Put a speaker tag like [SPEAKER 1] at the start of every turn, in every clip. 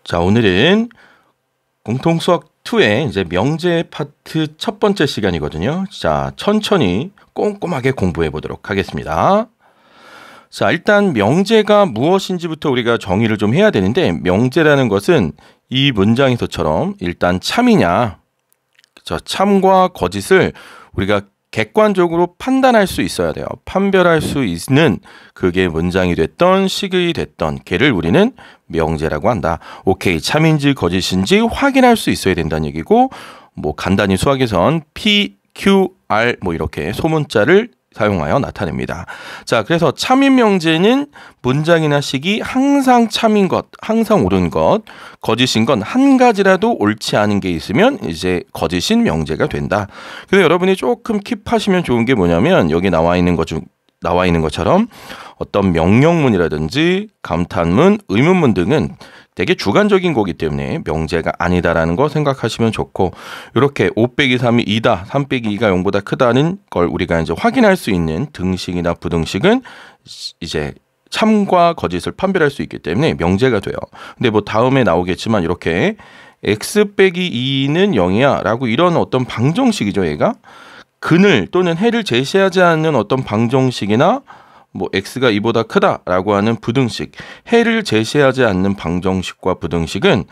[SPEAKER 1] 자, 오늘은 공통수학 2의 이제 명제 파트 첫 번째 시간이거든요. 자, 천천히 꼼꼼하게 공부해 보도록 하겠습니다. 자, 일단 명제가 무엇인지부터 우리가 정의를 좀 해야 되는데, 명제라는 것은 이 문장에서처럼 일단 참이냐, 저 참과 거짓을 우리가 객관적으로 판단할 수 있어야 돼요. 판별할 수 있는 그게 문장이 됐던 식이 됐던 걔를 우리는 명제라고 한다. 오케이, 참인지 거짓인지 확인할 수 있어야 된다는 얘기고, 뭐 간단히 수학에선 P, Q, R 뭐 이렇게 소문자를 사용하여 나타냅니다. 자, 그래서 참인 명제는 문장이나 식이 항상 참인 것, 항상 옳은 것, 거짓인 건 한 가지라도 옳지 않은 게 있으면 이제 거짓인 명제가 된다. 그래서 여러분이 조금 킵하시면 좋은 게 뭐냐면, 여기 나와 있는 것처럼 어떤 명령문이라든지 감탄문, 의문문 등은 되게 주관적인 거기 때문에 명제가 아니다라는 거 생각하시면 좋고, 이렇게 5 빼기 3이 2다, 3 빼기 2가 0보다 크다는 걸 우리가 이제 확인할 수 있는 등식이나 부등식은 이제 참과 거짓을 판별할 수 있기 때문에 명제가 돼요. 근데 뭐 다음에 나오겠지만 이렇게 x 빼기 2는 0이야 라고 이런 어떤 방정식이죠. 얘가 근을 또는 해를 제시하지 않는 어떤 방정식이나 뭐 x가 2보다 크다라고 하는 부등식, 해를 제시하지 않는 방정식과 부등식은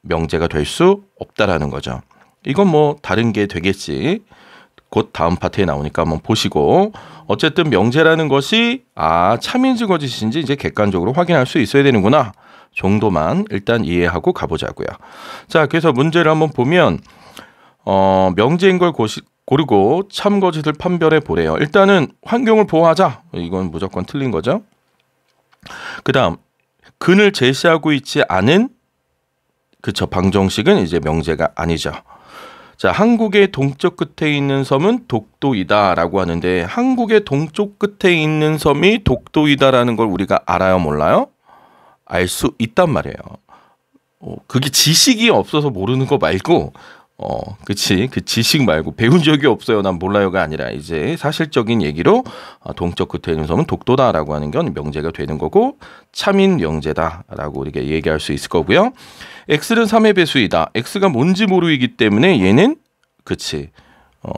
[SPEAKER 1] 명제가 될 수 없다라는 거죠. 이건 뭐 다른 게 되겠지. 곧 다음 파트에 나오니까 한번 보시고, 어쨌든 명제라는 것이 참인지 거짓인지 이제 객관적으로 확인할 수 있어야 되는구나 정도만 일단 이해하고 가보자고요. 자, 그래서 문제를 한번 보면 명제인 걸 고르고 참 거짓을 판별해 보래요. 일단은 환경을 보호하자. 이건 무조건 틀린 거죠. 그 다음 근을 제시하고 있지 않은 방정식은 이제 명제가 아니죠. 자, 한국의 동쪽 끝에 있는 섬은 독도이다 라고 하는데, 한국의 동쪽 끝에 있는 섬이 독도이다라는 걸 우리가 알아요, 몰라요? 알 수 있단 말이에요. 그게 지식이 없어서 모르는 거 말고, 그치. 그 지식 말고 배운 적이 없어요, 난 몰라요가 아니라 이제 사실적인 얘기로 동쪽 끝에 있는 섬은 독도다라고 하는 건 명제가 되는 거고, 참인 명제다라고 우리가 얘기할 수 있을 거고요. x는 3의 배수이다. x가 뭔지 모르기 때문에 얘는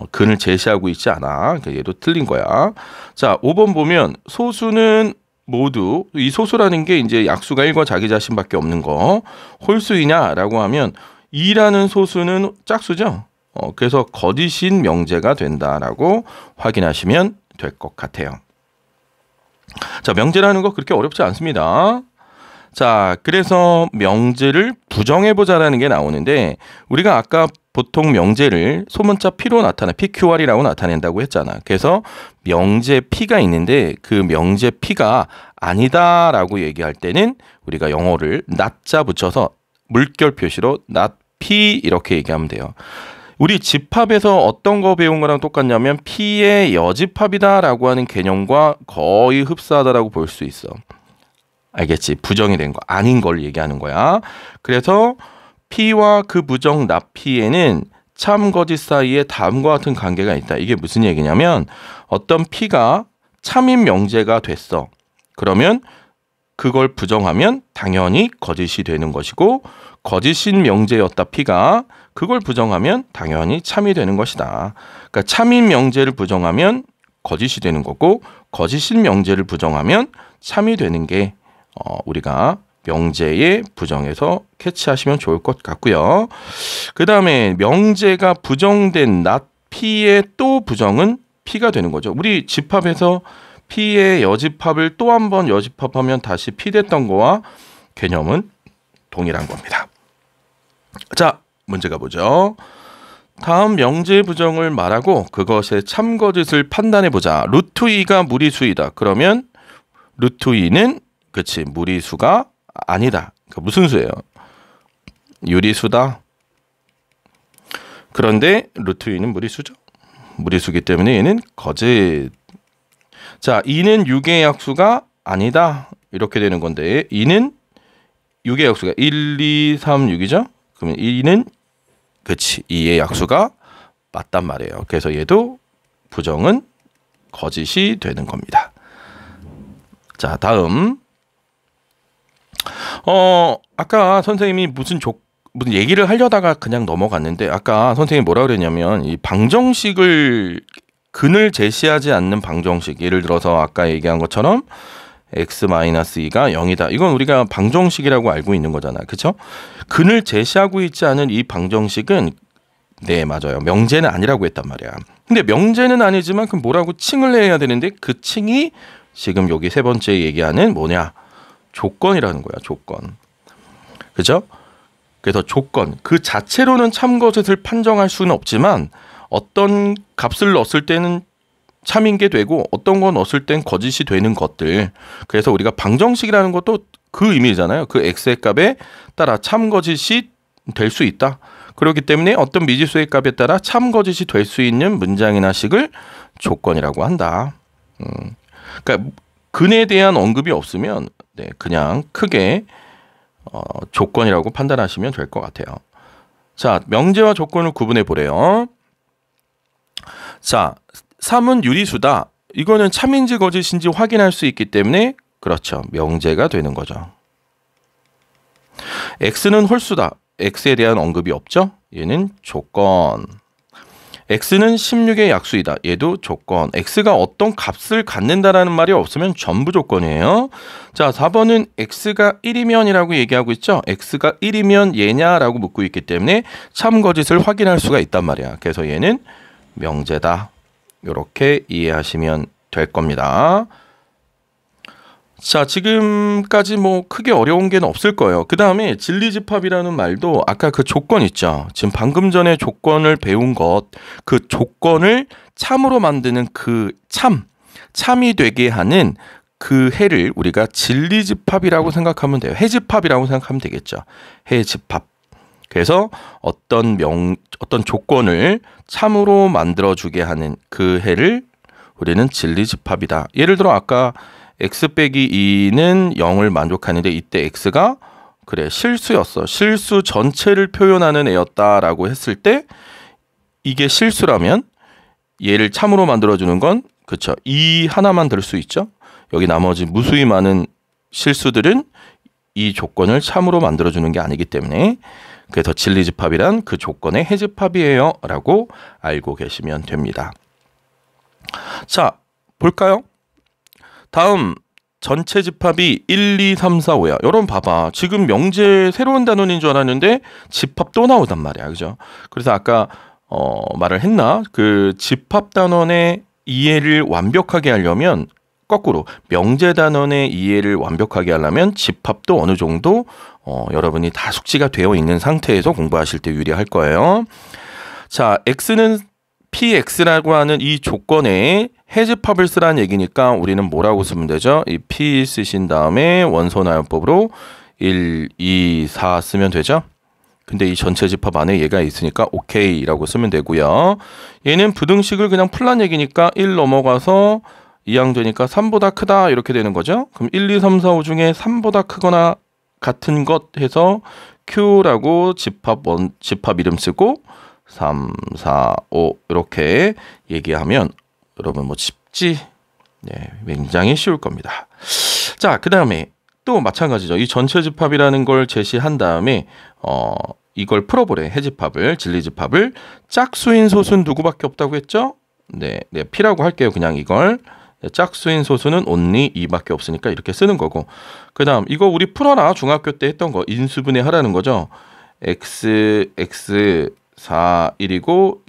[SPEAKER 1] 근을 제시하고 있지 않아. 얘도 틀린 거야. 자, 5번 보면 소수는 모두, 이 소수라는 게 이제 약수가 1과 자기 자신밖에 없는 거, 홀수이냐라고 하면 2라는 소수는 짝수죠. 그래서 거짓인 명제가 된다라고 확인하시면 될 것 같아요. 자, 명제라는 거 그렇게 어렵지 않습니다. 자, 그래서 명제를 부정해보자라는 게 나오는데, 우리가 아까 보통 명제를 소문자 P로 PQR이라고 나타낸다고 했잖아. 그래서 명제 P가 있는데 그 명제 P가 아니다라고 얘기할 때는 우리가 영어를 not자 붙여서 물결 표시로 not P 이렇게 얘기하면 돼요. 우리 집합에서 어떤 거 배운 거랑 똑같냐면 P의 여집합이다라고 하는 개념과 거의 흡사하다라고 볼 수 있어. 알겠지? 부정이 된 거, 아닌 걸 얘기하는 거야. 그래서 P와 그 부정 not P에는 참 거짓 사이에 다음과 같은 관계가 있다. 이게 무슨 얘기냐면, 어떤 P가 참인 명제가 됐어. 그러면 그걸 부정하면 당연히 거짓이 되는 것이고, 거짓인 명제였다 P가 그걸 부정하면 당연히 참이 되는 것이다. 그러니까 참인 명제를 부정하면 거짓이 되는 거고, 거짓인 명제를 부정하면 참이 되는 게 우리가 명제의 부정에서 캐치하시면 좋을 것 같고요. 그 다음에 명제가 부정된 not P의 또 부정은 P가 되는 거죠. 우리 집합에서 P의 여집합을 또 한 번 여집합하면 다시 P 됐던 거와 개념은 동일한 겁니다. 자, 문제 가보죠. 다음 명제 부정을 말하고 그것의 참거짓을 판단해보자. 루트 2가 무리수이다. 그러면 루트 2는 무리수가 아니다. 그러니까 무슨 수예요? 유리수다. 그런데 루트 2는 무리수죠. 무리수기 때문에 얘는 거짓. 자, 2는 6의 약수가 아니다. 이렇게 되는 건데, 2는 6의 약수가 1, 2, 3, 6이죠. 그러면 2는 2의 약수가 맞단 말이에요. 그래서 얘도 부정은 거짓이 되는 겁니다. 자, 다음 아까 선생님이 무슨 얘기를 하려다가 그냥 넘어갔는데 아까 선생님이 뭐라 그랬냐면 이 방정식을 근을 제시하지 않는 방정식 예를 들어서 아까 얘기한 것처럼 x-2가 0이다. 이건 우리가 방정식이라고 알고 있는 거잖아요. 그렇죠? 근을 제시하고 있지 않은 이 방정식은 네, 맞아요. 명제는 아니라고 했단 말이야. 근데 명제는 아니지만 그럼 뭐라고 칭을 해야 되는데 그 칭이 지금 여기 세 번째 얘기하는 뭐냐? 조건이라는 거야. 조건. 그죠? 그래서 조건. 그 자체로는 참것을 판정할 수는 없지만 어떤 값을 넣었을 때는 참인 게 되고 어떤 건 넣었을 땐 거짓이 되는 것들. 그래서 우리가 방정식이라는 것도 그 의미잖아요. 그 x의 값에 따라 참거짓이 될 수 있다. 그렇기 때문에 어떤 미지수의 값에 따라 참거짓이 될 수 있는 문장이나 식을 조건이라고 한다. 그러니까 근에 대한 언급이 없으면 네, 그냥 크게 조건이라고 판단하시면 될 것 같아요. 자, 명제와 조건을 구분해 보래요. 자, 3은 유리수다. 이거는 참인지 거짓인지 확인할 수 있기 때문에 그렇죠. 명제가 되는 거죠. x는 홀수다. x에 대한 언급이 없죠. 얘는 조건. x는 16의 약수이다. 얘도 조건. x가 어떤 값을 갖는다라는 말이 없으면 전부 조건이에요. 자, 4번은 x가 1이면이라고 얘기하고 있죠. x가 1이면 얘냐라고 묻고 있기 때문에 참거짓을 확인할 수가 있단 말이야. 그래서 얘는 명제다. 이렇게 이해하시면 될 겁니다. 자, 지금까지 뭐 크게 어려운 게 없을 거예요. 그 다음에 진리집합이라는 말도 아까 그 조건 있죠. 지금 방금 전에 조건을 배운 것, 그 조건을 참으로 만드는 그 참이 되게 하는 그 해를 우리가 진리집합이라고 생각하면 돼요. 해집합이라고 생각하면 되겠죠. 해집합. 그래서 어떤 조건을 참으로 만들어주게 하는 그 해를 우리는 진리집합이다. 예를 들어 아까 x 빼기 2는 0을 만족하는데 이때 x가 그래 실수였어. 실수 전체를 표현하는 애였다라고 했을 때 이게 실수라면 얘를 참으로 만들어주는 건 그쵸. 2 하나만 들 수 있죠. 여기 나머지 무수히 많은 실수들은 이 조건을 참으로 만들어주는 게 아니기 때문에 그래서 진리집합이란 그 조건의 해집합이에요 라고 알고 계시면 됩니다. 자, 볼까요? 다음 전체 집합이 1, 2, 3, 4, 5야. 여러분 봐봐. 지금 명제 새로운 단원인 줄 알았는데 집합 또 나오단 말이야. 그죠? 그래서 아까 말을 했나? 그 집합 단원의 이해를 완벽하게 하려면 거꾸로 명제 단원의 이해를 완벽하게 하려면 집합도 어느 정도 여러분이 다 숙지가 되어 있는 상태에서 공부하실 때 유리할 거예요. 자, x는 px라고 하는 이 조건에 해집합을 쓰라는 얘기니까 우리는 뭐라고 쓰면 되죠? 이 p 쓰신 다음에 원소나열법으로 1, 2, 4 쓰면 되죠? 근데 이 전체 집합 안에 얘가 있으니까 오케이라고 쓰면 되고요. 얘는 부등식을 그냥 풀란 얘기니까 1 넘어가서 2항 되니까 3보다 크다 이렇게 되는 거죠. 그럼 1, 2, 3, 4, 5 중에 3보다 크거나 같은 것 해서 Q라고 집합 이름 쓰고 3, 4, 5 이렇게 얘기하면 여러분 뭐 쉽지? 네, 굉장히 쉬울 겁니다. 자, 그 다음에 또 마찬가지죠. 이 전체 집합이라는 걸 제시한 다음에 이걸 풀어보래. 해집합을, 진리집합을. 짝수인 소수는 누구밖에 없다고 했죠? 네, P라고 할게요. 그냥 이걸. 짝수인 소수는 only 2밖에 없으니까 이렇게 쓰는 거고. 그 다음 이거 우리 풀어라. 중학교 때 했던 거. 인수분해 하라는 거죠. x, 4, 1이고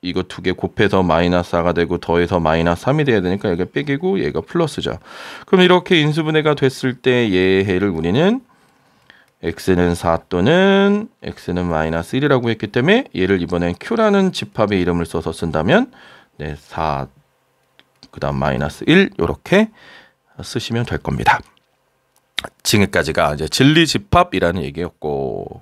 [SPEAKER 1] 이거 두 개 곱해서 마이너스 4가 되고 더해서 마이너스 3이 돼야 되니까 여기가 빼기고 얘가 플러스죠. 그럼 이렇게 인수분해가 됐을 때 얘의 해를 우리는 x는 4 또는 x는 마이너스 1이라고 했기 때문에 얘를 이번엔 q라는 집합의 이름을 써서 쓴다면 네, 4 그다음 마이너스 1 이렇게 쓰시면 될 겁니다. 지금까지가 이제 진리집합이라는 얘기였고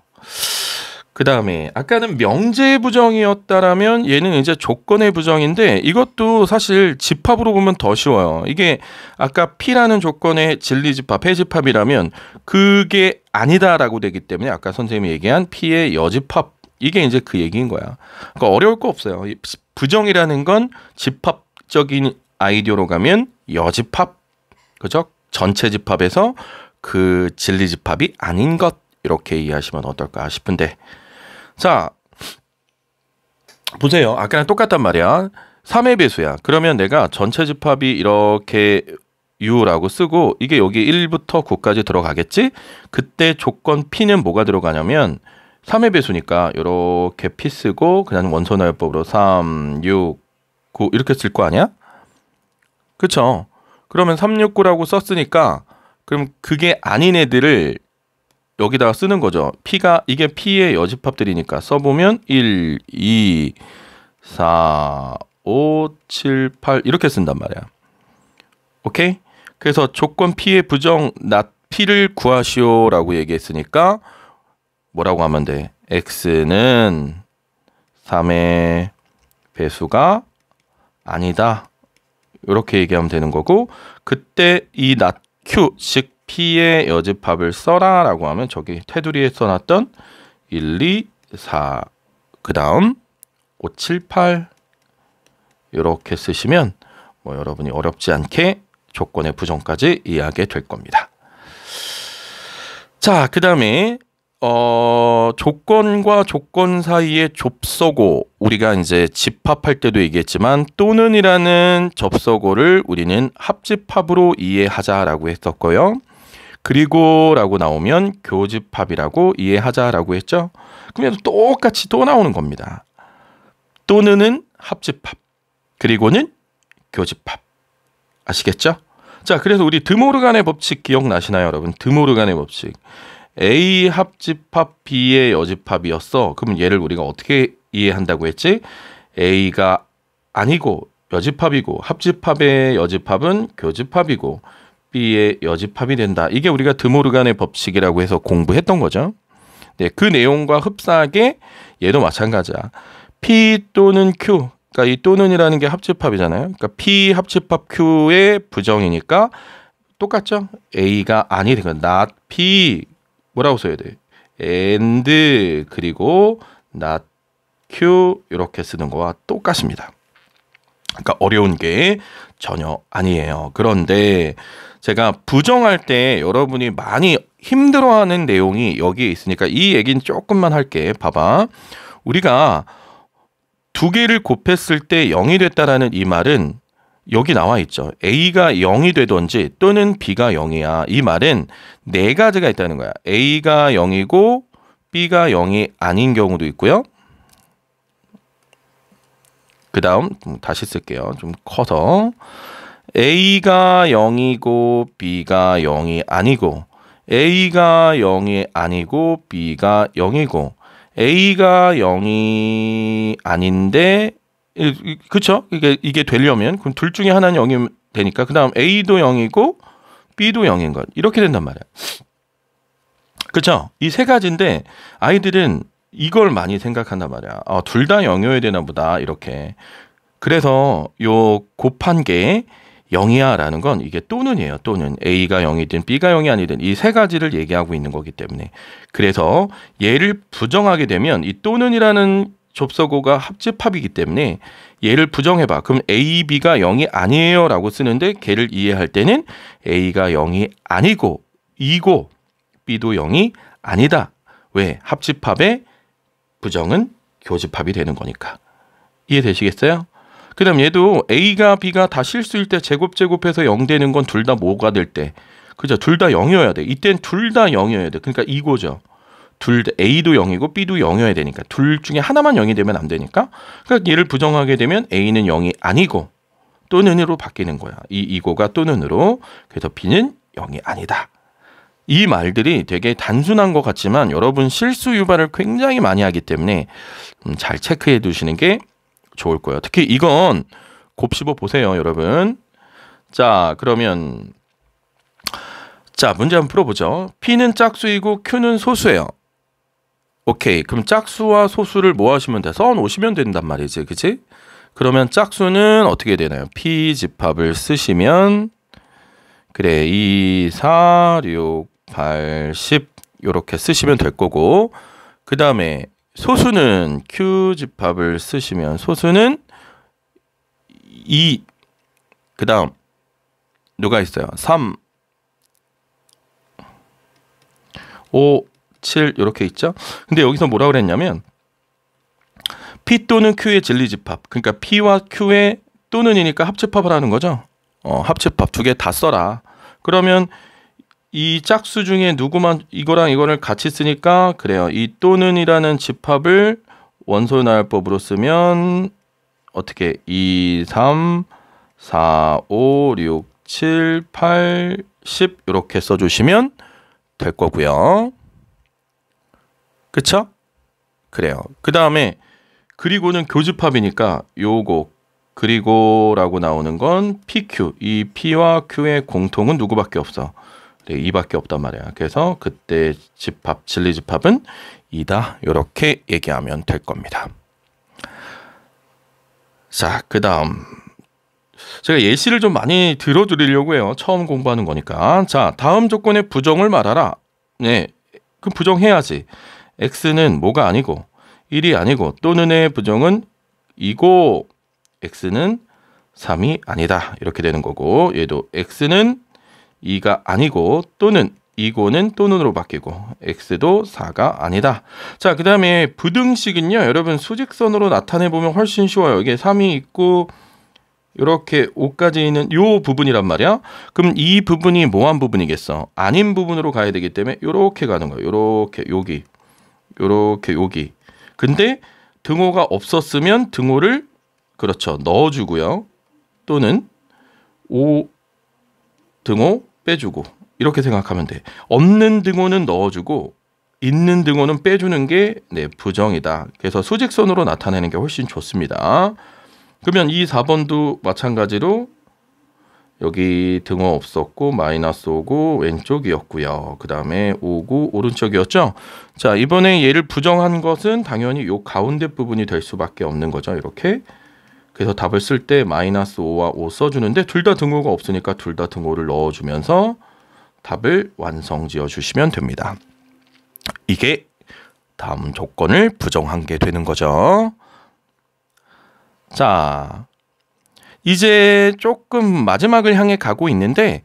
[SPEAKER 1] 그 다음에 아까는 명제의 부정이었다라면 얘는 이제 조건의 부정인데 이것도 사실 집합으로 보면 더 쉬워요. 이게 아까 P라는 조건의 진리집합, 해집합이라면 그게 아니다라고 되기 때문에 아까 선생님이 얘기한 P의 여집합 이게 이제 그 얘기인 거야. 그러니까 어려울 거 없어요. 부정이라는 건 집합적인 아이디어로 가면 여집합, 그죠? 전체 집합에서 그 진리집합이 아닌 것, 이렇게 이해하시면 어떨까 싶은데, 자 보세요. 아까랑 똑같단 말이야. 3의 배수야. 그러면 내가 전체 집합이 이렇게 U라고 쓰고 이게 여기 1부터 9까지 들어가겠지? 그때 조건 P는 뭐가 들어가냐면 3의 배수니까 이렇게 P 쓰고 그냥 원소나열법으로 3, 6, 9 이렇게 쓸 거 아니야? 그쵸? 그러면 3, 6, 9라고 썼으니까 그럼 그게 아닌 애들을 여기다가 쓰는 거죠. P가 이게 P의 여집합들이니까 써보면 1, 2, 4, 5, 7, 8 이렇게 쓴단 말이야. 오케이? 그래서 조건 P의 부정 not P를 구하시오라고 얘기했으니까 뭐라고 하면 돼? X는 3의 배수가 아니다. 이렇게 얘기하면 되는 거고, 그때 이 not Q, 즉 P의 여집합을 써라 라고 하면 저기 테두리에 써놨던 1, 2, 4, 그 다음 5, 7, 8 이렇게 쓰시면 뭐 여러분이 어렵지 않게 조건의 부정까지 이해하게 될 겁니다. 자, 그 다음에 조건과 조건 사이의 좁서고, 우리가 이제 집합할 때도 얘기했지만 또는이라는 접서고를 우리는 합집합으로 이해하자라고 했었고요. 그리고 라고 나오면 교집합이라고 이해하자라고 했죠. 그러면 똑같이 또 나오는 겁니다. 또는은 합집합, 그리고는 교집합. 아시겠죠? 자, 그래서 우리 드모르간의 법칙 기억나시나요, 여러분? 드모르간의 법칙. A 합집합 B의 여집합이었어. 그럼 얘를 우리가 어떻게 이해한다고 했지? A가 아니고 여집합이고 합집합의 여집합은 교집합이고 B의 여집합이 된다. 이게 우리가 드모르간의 법칙이라고 해서 공부했던 거죠. 네, 그 내용과 흡사하게 얘도 마찬가지야. P 또는 Q, 그러니까 이 또는이라는 게 합집합이잖아요. 그러니까 P 합집합 Q의 부정이니까 똑같죠. A가 아니, 그러니까 not P 뭐라고 써야 돼? and 그리고 not Q 이렇게 쓰는 거와 똑같습니다. 그러니까 어려운 게 전혀 아니에요. 그런데 제가 부정할 때 여러분이 많이 힘들어하는 내용이 여기에 있으니까 이 얘기는 조금만 할게. 봐봐. 우리가 두 개를 곱했을 때 0이 됐다라는 이 말은 여기 나와 있죠. A가 0이 되든지 또는 B가 0이야. 이 말은 네 가지가 있다는 거야. A가 0이고 B가 0이 아닌 경우도 있고요. 그 다음 다시 쓸게요. 좀 커서. A가 0이고 B가 0이 아니고, A가 0이 아니고 B가 0이고, A가 0이 아닌데, 그쵸? 이게 되려면 그럼 둘 중에 하나는 0이 되니까 그 다음 A도 0이고 B도 0인 것, 이렇게 된단 말이야. 그쵸? 이 세 가지인데 아이들은 이걸 많이 생각한단 말이야. 둘 다 0이어야 되나 보다, 이렇게. 그래서 요 곱한 게 0이야 라는 건 이게 또는이에요. 또는 A가 0이든 B가 0이 아니든 이 세 가지를 얘기하고 있는 거기 때문에. 그래서 얘를 부정하게 되면 이 또는이라는 접서고가 합집합이기 때문에 얘를 부정해봐. 그럼 A, B가 0이 아니에요 라고 쓰는데 걔를 이해할 때는 A가 0이 아니고 2고 B도 0이 아니다. 왜? 합집합의 부정은 교집합이 되는 거니까. 이해되시겠어요? 그 다음 얘도 A가 B가 다 실수일 때 제곱해서 0 되는 건 둘 다 뭐가 될 때? 그죠? 둘 다 0이어야 돼. 이땐 둘 다 0이어야 돼. 그러니까 이거죠. A도 0이고 B도 0이어야 되니까. 둘 중에 하나만 0이 되면 안 되니까. 그러니까 얘를 부정하게 되면 A는 0이 아니고 또는으로 바뀌는 거야. 이 이고가 또는으로. 그래서 B는 0이 아니다. 이 말들이 되게 단순한 것 같지만 여러분 실수 유발을 굉장히 많이 하기 때문에 잘 체크해 두시는 게 좋을 거예요. 특히 이건 곱씹어 보세요, 여러분. 자, 그러면 자, 문제 한번 풀어보죠. P는 짝수이고 Q는 소수예요. 오케이, 그럼 짝수와 소수를 뭐 하시면 돼? 써 놓으시면 된단 말이지, 그치? 그러면 짝수는 어떻게 되나요? P 집합을 쓰시면 그래 2, 4, 6, 8, 10 이렇게 쓰시면 될 거고, 그 다음에 소수는 Q 집합을 쓰시면 소수는 2, 그 다음 누가 있어요? 3, 5, 7 이렇게 있죠. 근데 여기서 뭐라 그랬냐면 P 또는 Q의 진리집합. 그러니까 P와 Q의 또는이니까 합집합을 하는 거죠. 합집합 두 개 다 써라. 그러면 이 짝수 중에 누구만 이거랑 이거를 같이 쓰니까 그래요. 이 또는이라는 집합을 원소 나열법으로 쓰면 어떻게 2, 3, 4, 5, 6, 7, 8, 10 이렇게 써주시면 될 거고요. 그쵸? 그래요. 그 다음에 그리고는 교집합이니까 요거 그리고라고 나오는 건 PQ. 이 P와 Q의 공통은 누구밖에 없어? 그래, 2밖에 없단 말이야. 그래서 그때 집합, 진리집합은 2다. 이렇게 얘기하면 될 겁니다. 자, 그 다음 제가 예시를 좀 많이 들어드리려고 해요. 처음 공부하는 거니까. 자, 다음 조건의 부정을 말하라. 네, 그 부정해야지. X는 뭐가 아니고 1이 아니고 또는의 부정은 2고 X는 3이 아니다. 이렇게 되는 거고 얘도 X는 2가 아니고 또는 2고는 또는으로 바뀌고 X도 4가 아니다. 자, 그 다음에 부등식은요. 여러분 수직선으로 나타내보면 훨씬 쉬워요. 이게 3이 있고 이렇게 5까지 있는 요 부분이란 말이야. 그럼 이 부분이 뭐한 부분이겠어? 아닌 부분으로 가야 되기 때문에 이렇게 가는 거예요. 이렇게 여기 이렇게 여기. 근데 등호가 없었으면 등호를 그렇죠 넣어주고요. 또는 5 등호 빼주고 이렇게 생각하면 돼. 없는 등호는 넣어주고 있는 등호는 빼주는 게 네, 부정이다. 그래서 수직선으로 나타내는 게 훨씬 좋습니다. 그러면 이 4번도 마찬가지로 여기 등호 없었고 마이너스 5고 왼쪽이었고요. 그 다음에 5고 오른쪽이었죠. 자, 이번에 얘를 부정한 것은 당연히 요 가운데 부분이 될 수밖에 없는 거죠. 이렇게. 그래서 답을 쓸 때 마이너스 5와 5 써주는데 둘 다 등호가 없으니까 둘 다 등호를 넣어주면서 답을 완성지어 주시면 됩니다. 이게 다음 조건을 부정한 게 되는 거죠. 자, 이제 조금 마지막을 향해 가고 있는데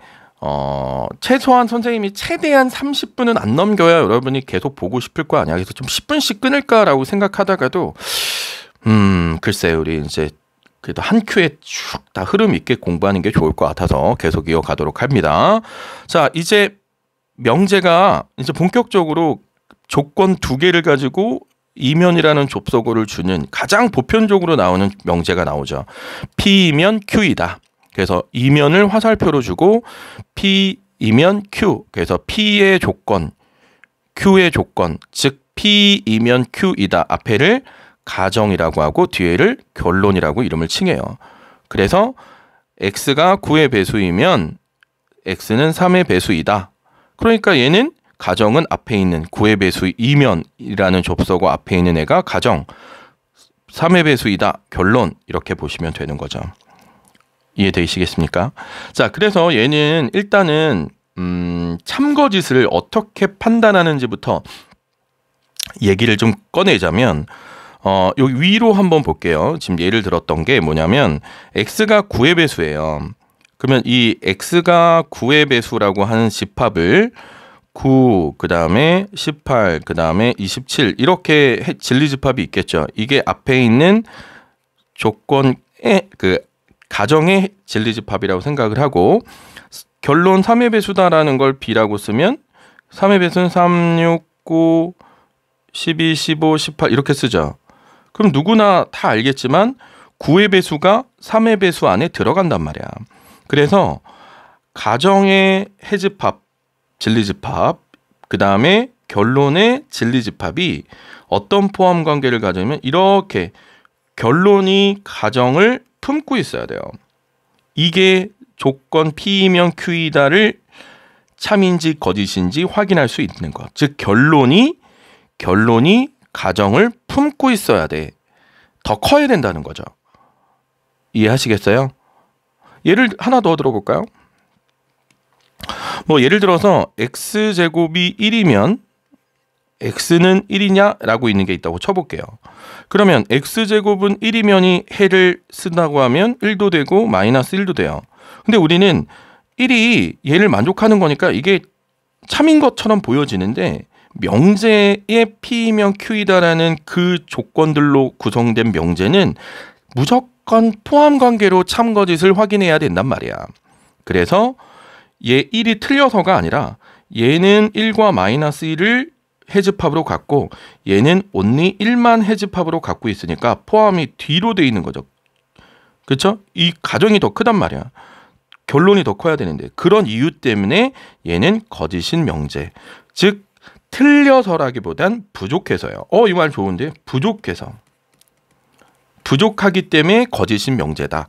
[SPEAKER 1] 최소한 선생님이 최대한 30분은 안 넘겨야 여러분이 계속 보고 싶을 거 아니야. 그래서 좀 10분씩 끊을까라고 생각하다가도 글쎄요. 우리 이제 그래도 한 큐에 쭉 다 흐름 있게 공부하는 게 좋을 것 같아서 계속 이어가도록 합니다. 자, 이제 명제가 이제 본격적으로 조건 2개를 가지고 이면이라는 좁소고를 주는 가장 보편적으로 나오는 명제가 나오죠. P이면 Q이다. 그래서 이면을 화살표로 주고 P이면 Q. 그래서 P의 조건, Q의 조건, 즉 P이면 Q이다. 앞에를 가정이라고 하고 뒤에를 결론이라고 이름을 칭해요. 그래서 X가 9의 배수이면 X는 3의 배수이다. 그러니까 얘는 가정은 앞에 있는 9의 배수 이면이라는 좁소고 앞에 있는 애가 가정 3의 배수이다. 결론 이렇게 보시면 되는 거죠. 이해되시겠습니까? 자, 그래서 얘는 일단은 참거짓을 어떻게 판단하는지부터 얘기를 좀 꺼내자면 여기 위로 한번 볼게요. 지금 예를 들었던 게 뭐냐면 X가 9의 배수예요. 그러면 이 X가 9의 배수라고 하는 집합을 9, 그 다음에 18, 그 다음에 27 이렇게 진리집합이 있겠죠. 이게 앞에 있는 조건의 그 가정의 진리집합이라고 생각을 하고 결론 3의 배수다라는 걸 B라고 쓰면 3의 배수는 3, 6, 9, 12, 15, 18 이렇게 쓰죠. 그럼 누구나 다 알겠지만 9의 배수가 3의 배수 안에 들어간단 말이야. 그래서 가정의 해집합 진리집합, 그 다음에 결론의 진리집합이 어떤 포함 관계를 가지면 이렇게 결론이 가정을 품고 있어야 돼요. 이게 조건 P이면 Q이다를 참인지 거짓인지 확인할 수 있는 것. 즉 결론이 가정을 품고 있어야 돼. 더 커야 된다는 거죠. 이해하시겠어요? 예를 하나 더 들어볼까요? 뭐 예를 들어서 x제곱이 1이면 x는 1이냐라고 있는 게 있다고 쳐볼게요. 그러면 x제곱은 1이면이 해를 쓴다고 하면 1도 되고 마이너스 1도 돼요. 근데 우리는 1이 얘를 만족하는 거니까 이게 참인 것처럼 보여지는데 명제의 P이면 Q이다라는 그 조건들로 구성된 명제는 무조건 포함 관계로 참거짓을 확인해야 된단 말이야. 그래서 얘 1이 틀려서가 아니라 얘는 1과 마이너스 1을 해집합으로 갖고 얘는 only 1만 해집합으로 갖고 있으니까 포함이 뒤로 돼 있는 거죠. 그렇죠? 이 가정이 더 크단 말이야. 결론이 더 커야 되는데 그런 이유 때문에 얘는 거짓인 명제. 즉 틀려서라기보단 부족해서요. 이 말 좋은데 부족해서. 부족하기 때문에 거짓인 명제다.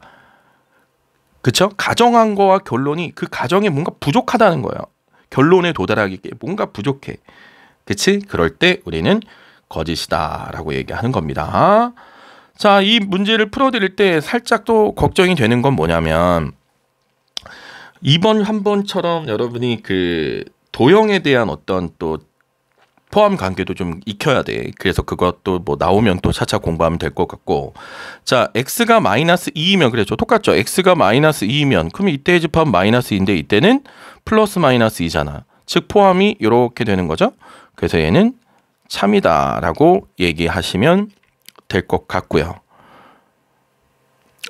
[SPEAKER 1] 그쵸? 가정한 거와 결론이 그 가정에 뭔가 부족하다는 거예요. 결론에 도달하기 뭔가 부족해. 그치? 그럴 때 우리는 거짓이다 라고 얘기하는 겁니다. 자, 이 문제를 풀어드릴 때 살짝 또 걱정이 되는 건 뭐냐면 2번 한 번처럼 여러분이 그 도형에 대한 어떤 또 포함 관계도 좀 익혀야 돼. 그래서 그것도 뭐 나오면 또 차차 공부하면 될 것 같고. 자, x가 마이너스 2이면 그랬죠. 똑같죠. x가 마이너스 2이면 그럼 이때 해집합은 마이너스 2인데 이때는 플러스 마이너스 2잖아. 즉 포함이 이렇게 되는 거죠. 그래서 얘는 참이다라고 얘기하시면 될 것 같고요.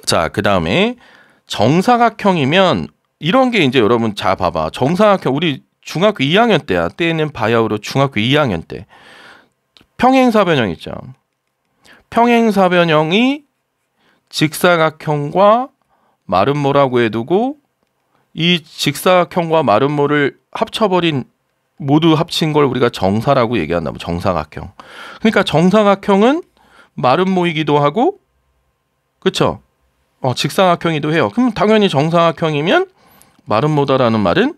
[SPEAKER 1] 자, 그 다음에 정사각형이면 이런 게 이제 여러분 자 봐봐. 정사각형 우리 중학교 2학년 때야. 때는 바야흐로 중학교 2학년 때. 평행사변형 있죠. 평행사변형이 직사각형과 마름모라고 해두고 이 직사각형과 마름모를 합쳐버린 모두 합친 걸 우리가 정사라고 얘기한다면 정사각형. 그러니까 정사각형은 마름모이기도 하고 그쵸? 직사각형이기도 해요. 그럼 당연히 정사각형이면 마름모다라는 말은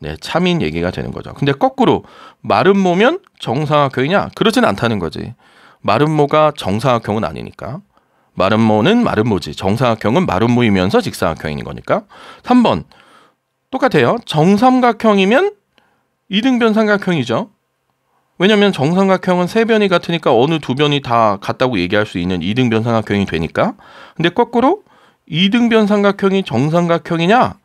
[SPEAKER 1] 네, 참인 얘기가 되는 거죠. 근데 거꾸로 마름모면 정사각형이냐? 그러진 않다는 거지. 마름모가 정사각형은 아니니까. 마름모는 마름모지. 정사각형은 마름모이면서 직사각형인 거니까. 3번 똑같아요. 정삼각형이면 이등변 삼각형이죠. 왜냐면 정삼각형은 세 변이 같으니까 어느 두 변이 다 같다고 얘기할 수 있는 이등변 삼각형이 되니까. 근데 거꾸로 이등변 삼각형이 정삼각형이냐?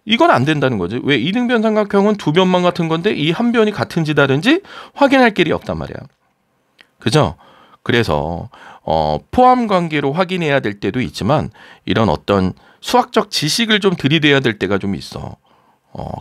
[SPEAKER 1] 이건 안 된다는 거지. 왜? 이등변 삼각형은 두 변만 같은 건데 이 한 변이 같은지 다른지 확인할 길이 없단 말이야. 그죠? 그래서 포함 관계로 확인해야 될 때도 있지만 이런 어떤 수학적 지식을 좀 들이대야 될 때가 좀 있어.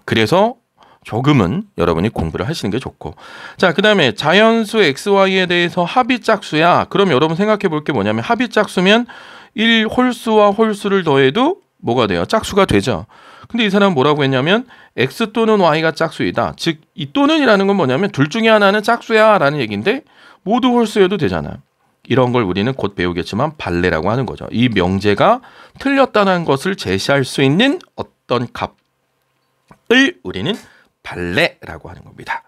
[SPEAKER 1] 그래서 조금은 여러분이 공부를 하시는 게 좋고. 자, 그 다음에 자연수 xy에 대해서 합이 짝수야. 그럼 여러분 생각해 볼 게 뭐냐면 합이 짝수면 1 홀수와 홀수를 더해도 뭐가 돼요? 짝수가 되죠. 근데 이 사람은 뭐라고 했냐면 x 또는 y가 짝수이다. 즉 이 또는이라는 건 뭐냐면 둘 중에 하나는 짝수야 라는 얘기인데 모두 홀수여도 되잖아. 이런 걸 우리는 곧 배우겠지만 발레라고 하는 거죠. 이 명제가 틀렸다는 것을 제시할 수 있는 어떤 값을 우리는 발레라고 하는 겁니다.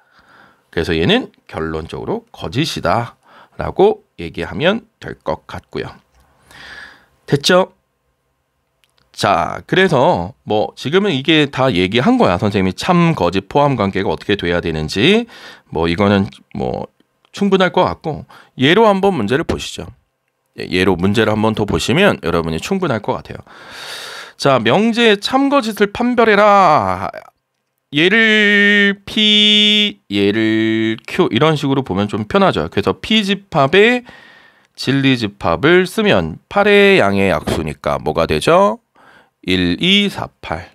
[SPEAKER 1] 그래서 얘는 결론적으로 거짓이다 라고 얘기하면 될 것 같고요. 됐죠? 자, 그래서 뭐 지금은 이게 다 얘기한 거야. 선생님이 참, 거짓, 포함 관계가 어떻게 돼야 되는지 뭐 이거는 뭐 충분할 것 같고 예로 한번 문제를 보시죠. 예로 문제를 한번 더 보시면 여러분이 충분할 것 같아요. 자, 명제의 참, 거짓을 판별해라. 얘를 P, 얘를 Q 이런 식으로 보면 좀 편하죠. 그래서 P집합에 진리집합을 쓰면 8의 양의 약수니까 뭐가 되죠? 1, 2, 4, 8.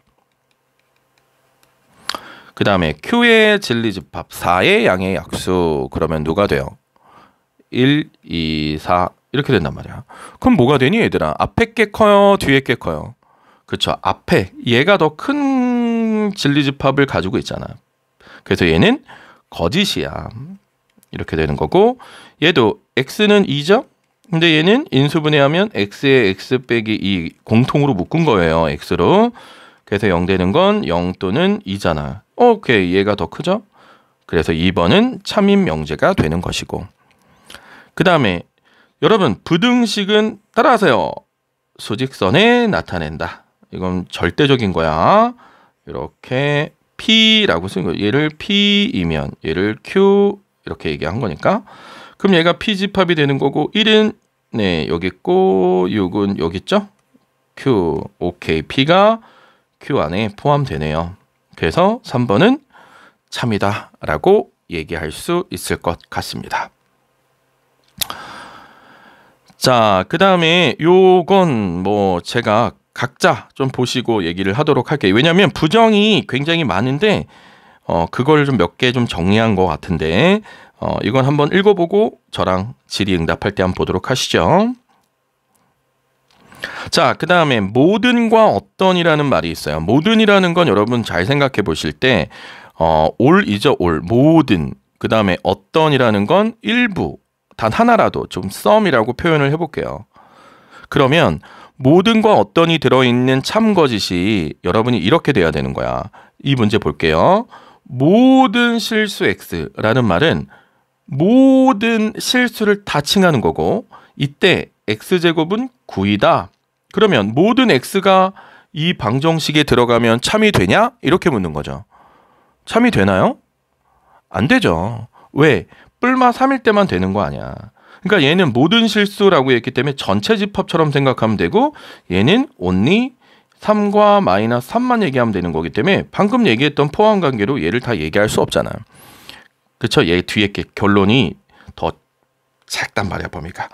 [SPEAKER 1] 그 다음에 Q의 진리집합 4의 양의 약수 그러면 누가 돼요? 1, 2, 4 이렇게 된단 말이야. 그럼 뭐가 되니 얘들아? 앞에 게 커요? 뒤에 게 커요? 그쵸. 앞에 얘가 더 큰 진리집합을 가지고 있잖아. 그래서 얘는 거짓이야. 이렇게 되는 거고 얘도 x는 2죠? 근데 얘는 인수분해하면 x에 x 빼기 2 공통으로 묶은 거예요. x로. 그래서 0 되는 건 0 또는 2잖아. 오케이. 얘가 더 크죠? 그래서 2번은 참인 명제가 되는 것이고. 그 다음에 여러분 부등식은 따라하세요. 수직선에 나타낸다. 이건 절대적인 거야. 이렇게 P라고 쓴 거예요. 얘를 P이면 얘를 Q 이렇게 얘기한 거니까. 그럼 얘가 P집합이 되는 거고 1은 네 여기 있고 6은 여기 있죠? Q. 오케이. P가 Q 안에 포함되네요. 그래서 3번은 참이다 라고 얘기할 수 있을 것 같습니다. 자, 그 다음에 요건 뭐 제가 각자 좀 보시고 얘기를 하도록 할게요. 왜냐하면 부정이 굉장히 많은데 그걸 좀 몇 개 좀 정리한 것 같은데 이건 한번 읽어보고 저랑 질의응답할 때 한번 보도록 하시죠. 자, 그 다음에 모든과 어떤이라는 말이 있어요. 모든이라는 건 여러분 잘 생각해 보실 때 올이죠. 올. 모든. 그 다음에 어떤이라는 건 일부. 단 하나라도 좀 some이라고 표현을 해볼게요. 그러면 모든과 어떤이 들어있는 참거짓이 여러분이 이렇게 돼야 되는 거야. 이 문제 볼게요. 모든 실수 x라는 말은 모든 실수를 다 칭하는 거고 이때 x제곱은 9이다. 그러면 모든 x가 이 방정식에 들어가면 참이 되냐? 이렇게 묻는 거죠. 참이 되나요? 안 되죠. 왜? 뿔마 3일 때만 되는 거 아니야. 그러니까 얘는 모든 실수라고 했기 때문에 전체 집합처럼 생각하면 되고 얘는 only 3과 마이너스 3만 얘기하면 되는 거기 때문에 방금 얘기했던 포함관계로 얘를 다 얘기할 수 없잖아요. 그렇죠? 얘 뒤에 게 결론이 더 작단 말이야 범위가.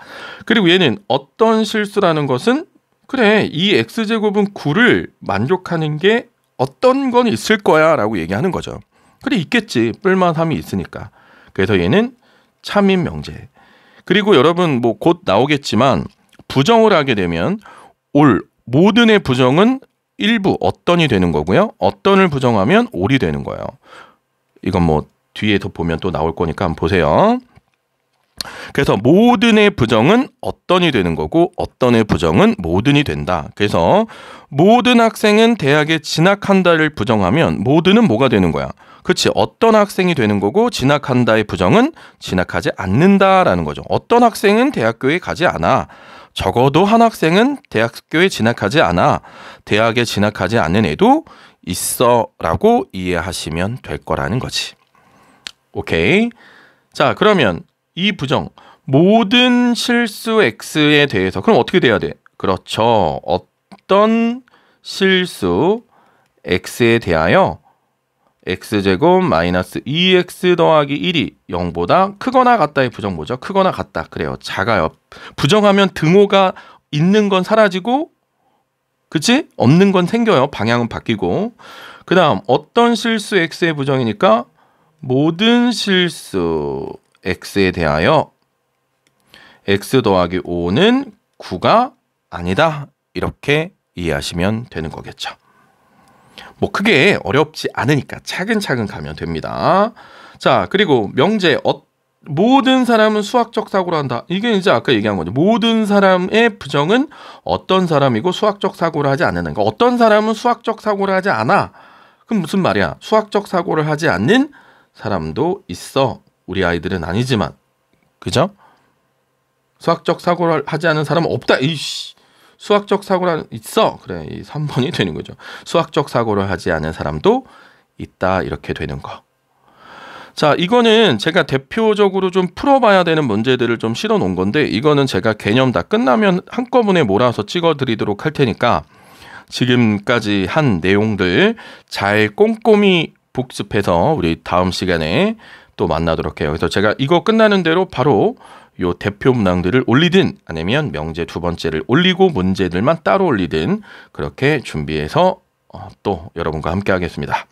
[SPEAKER 1] 그리고 얘는 어떤 실수라는 것은 그래 이 x제곱은 9를 만족하는 게 어떤 건 있을 거야 라고 얘기하는 거죠. 그래 있겠지. 뿔마 3이 있으니까. 그래서 얘는 참인 명제. 그리고 여러분 뭐 곧 나오겠지만 부정을 하게 되면 올 모든의 부정은 일부 어떤이 되는 거고요. 어떤을 부정하면 올이 되는 거예요. 이건 뭐 뒤에서 보면 또 나올 거니까 한번 보세요. 그래서 모든의 부정은 어떤이 되는 거고 어떤의 부정은 모든이 된다. 그래서 모든 학생은 대학에 진학한다를 부정하면 모든은 뭐가 되는 거야? 그렇지. 어떤 학생이 되는 거고 진학한다의 부정은 진학하지 않는다라는 거죠. 어떤 학생은 대학교에 가지 않아. 적어도 한 학생은 대학교에 진학하지 않아. 대학에 진학하지 않는 애도 있어 라고 이해하시면 될 거라는 거지. 오케이. 자, 그러면 이 부정 모든 실수 x에 대해서 그럼 어떻게 돼야 돼? 그렇죠. 어떤 실수 x에 대하여 x제곱 마이너스 2x 더하기 1이 0보다 크거나 같다의 부정 뭐죠? 크거나 같다. 그래요. 작아요. 부정하면 등호가 있는 건 사라지고 그치? 없는 건 생겨요. 방향은 바뀌고. 그 다음 어떤 실수 x의 부정이니까 모든 실수 x에 대하여 x 더하기 5는 9가 아니다. 이렇게 이해하시면 되는 거겠죠. 뭐 크게 어렵지 않으니까 차근차근 가면 됩니다. 자, 그리고 명제 모든 사람은 수학적 사고를 한다. 이게 이제 아까 얘기한 거죠. 모든 사람의 부정은 어떤 사람이고 수학적 사고를 하지 않는 거니까 어떤 사람은 수학적 사고를 하지 않아. 그럼 무슨 말이야? 수학적 사고를 하지 않는 사람도 있어. 우리 아이들은 아니지만. 그죠? 수학적 사고를 하지 않는 사람은 없다. 이씨. 수학적 사고는 있어. 그래, 이 3번이 되는 거죠. 수학적 사고를 하지 않은 사람도 있다. 이렇게 되는 거. 자, 이거는 제가 대표적으로 좀 풀어봐야 되는 문제들을 좀 실어 놓은 건데 이거는 제가 개념 다 끝나면 한꺼번에 몰아서 찍어드리도록 할 테니까 지금까지 한 내용들 잘 꼼꼼히 복습해서 우리 다음 시간에 또 만나도록 해요. 그래서 제가 이거 끝나는 대로 바로 요 대표 문항들을 올리든 아니면 명제 두 번째를 올리고 문제들만 따로 올리든 그렇게 준비해서 또 여러분과 함께 하겠습니다.